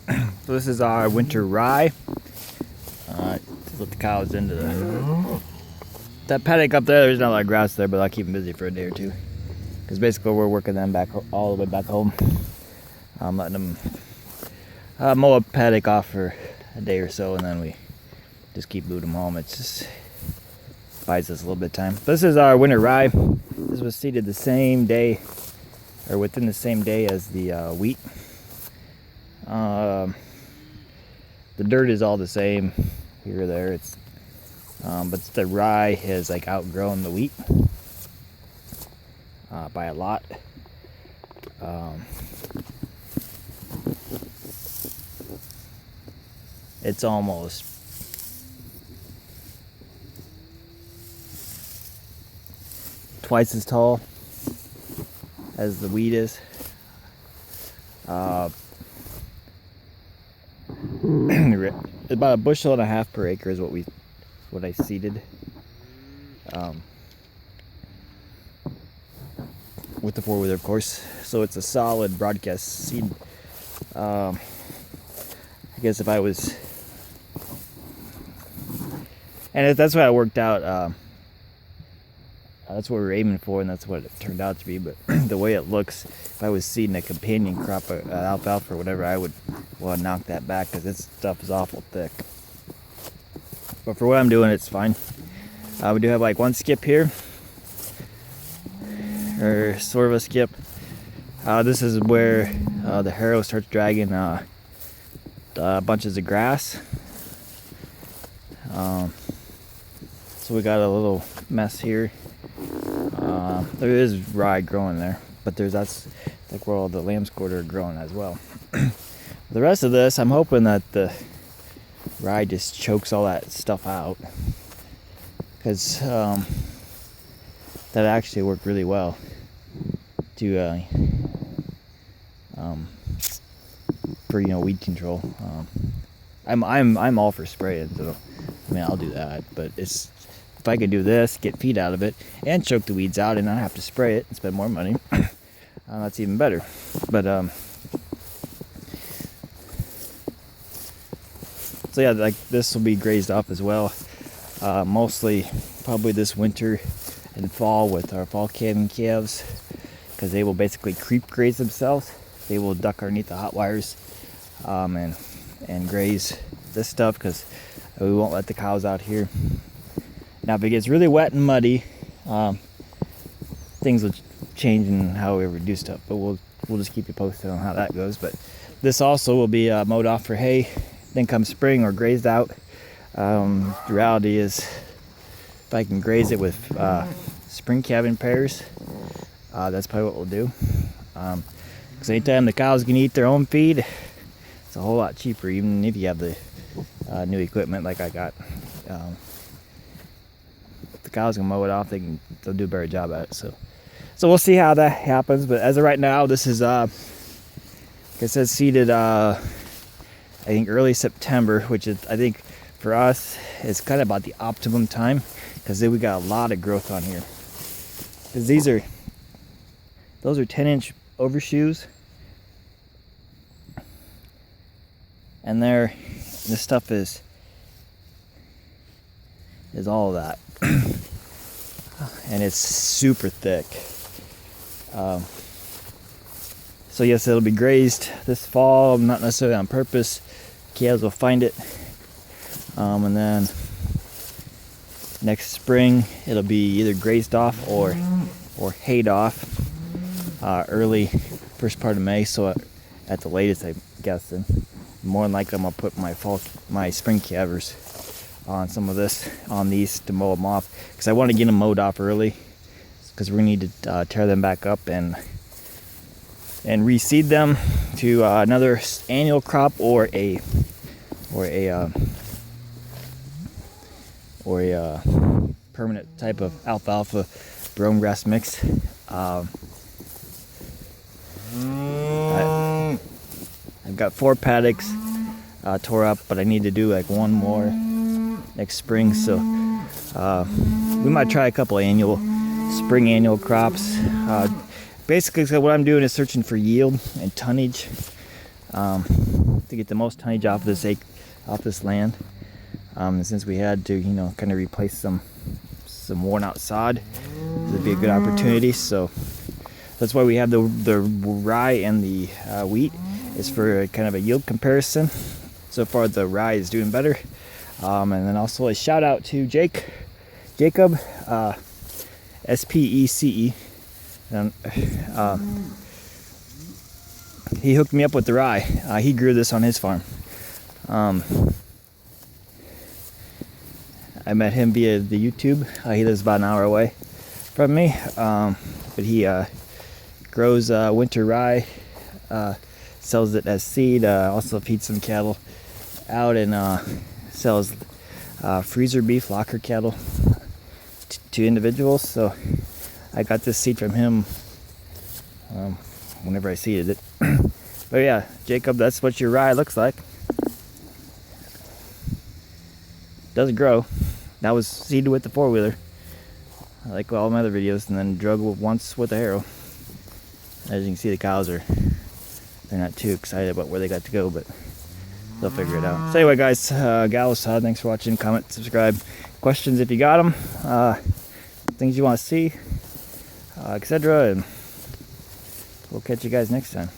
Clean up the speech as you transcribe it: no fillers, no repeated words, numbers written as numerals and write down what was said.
So this is our winter rye. Let the cows into that paddock up there. There's not a lot of grass there, but I'll keep them busy for a day or two. Because basically we're working them back all the way back home. I'm letting them mow a paddock off for a day or so, and then we just keep moving them home. It just buys us a little bit of time. This is our winter rye. This was seeded the same day, or within the same day as the wheat. The dirt is all the same here or there. It's but the rye has like outgrown the wheat by a lot. It's almost twice as tall as the wheat is. About 1.5 bushels per acre is what I seeded with the 4-wheeler, of course. So it's a solid broadcast seed. I guess if I was, and that's what I worked out. That's what we were aiming for, and that's what it turned out to be. But the way it looks, if I was seeding a companion crop, alfalfa or whatever, I would want to knock that back because this stuff is awful thick. But for what I'm doing, it's fine. We do have like one skip here, or sort of a skip. This is where the harrow starts dragging bunches of grass. So we got a little mess here. There is rye growing there, but that's like where all the lamb's quarter are growing as well. The rest of this, I'm hoping that the rye just chokes all that stuff out, because that actually worked really well to for weed control. I'm all for spraying, so I mean I'll do that, but if I could do this, get feed out of it, and choke the weeds out, and not have to spray it and spend more money, that's even better. But so yeah, like this will be grazed off as well. Mostly, probably this winter and fall with our fall calving calves, because they will basically creep graze themselves. They will duck underneath the hot wires and graze this stuff, because we won't let the cows out here. Now, if it gets really wet and muddy, things will change in how we ever do stuff. But we'll just keep you posted on how that goes. But this also will be mowed off for hay. Then come spring, or grazed out. The reality is, if I can graze it with spring calving pairs, that's probably what we'll do. Because anytime the cows can eat their own feed, it's a whole lot cheaper, even if you have the new equipment like I got. If the cows can mow it off, they'll do a better job at it. So we'll see how that happens. But as of right now, this is like I said, seeded I think early September, which is, I think for us, is kind of about the optimum time, because then we got a lot of growth on here. Because those are 10-inch overshoes, and this stuff is all of that, and it's super thick. So yes, it'll be grazed this fall, not necessarily on purpose. Calves will find it, and then next spring it'll be either grazed off or hayed off early first part of May. So at the latest, I guess, then more than likely I'm gonna put my spring calvers on these to mow them off, because I want to get them mowed off early, because we're gonna need to tear them back up and reseed them to another annual crop or a permanent type of alfalfa brome grass mix. I've got 4 paddocks tore up, but I need to do like one more next spring, so we might try a couple spring annual crops. Basically, so what I'm doing is searching for yield and tonnage, to get the most tonnage off this land. Since we had to, kind of replace some worn out sod, this would be a good opportunity. So that's why we have the rye and the wheat, is for kind of a yield comparison. So far the rye is doing better. And then also a shout out to Jacob, SPECE. And, he hooked me up with the rye. He grew this on his farm. I met him via the YouTube. He lives about an hour away from me. But he grows winter rye, sells it as seed, also feeds some cattle out, and sells freezer beef, locker cattle to individuals. So I got this seed from him whenever I seeded it. But yeah, Jacob, that's what your rye looks like. Doesn't grow. That was seeded with the 4-wheeler, like all my other videos, and then drug once with a harrow. As you can see, the cows they're not too excited about where they got to go, but they'll figure it out. So anyway, guys, gals, thanks for watching. Comment, subscribe. Questions if you got them. Things you want to see, etc. And we'll catch you guys next time.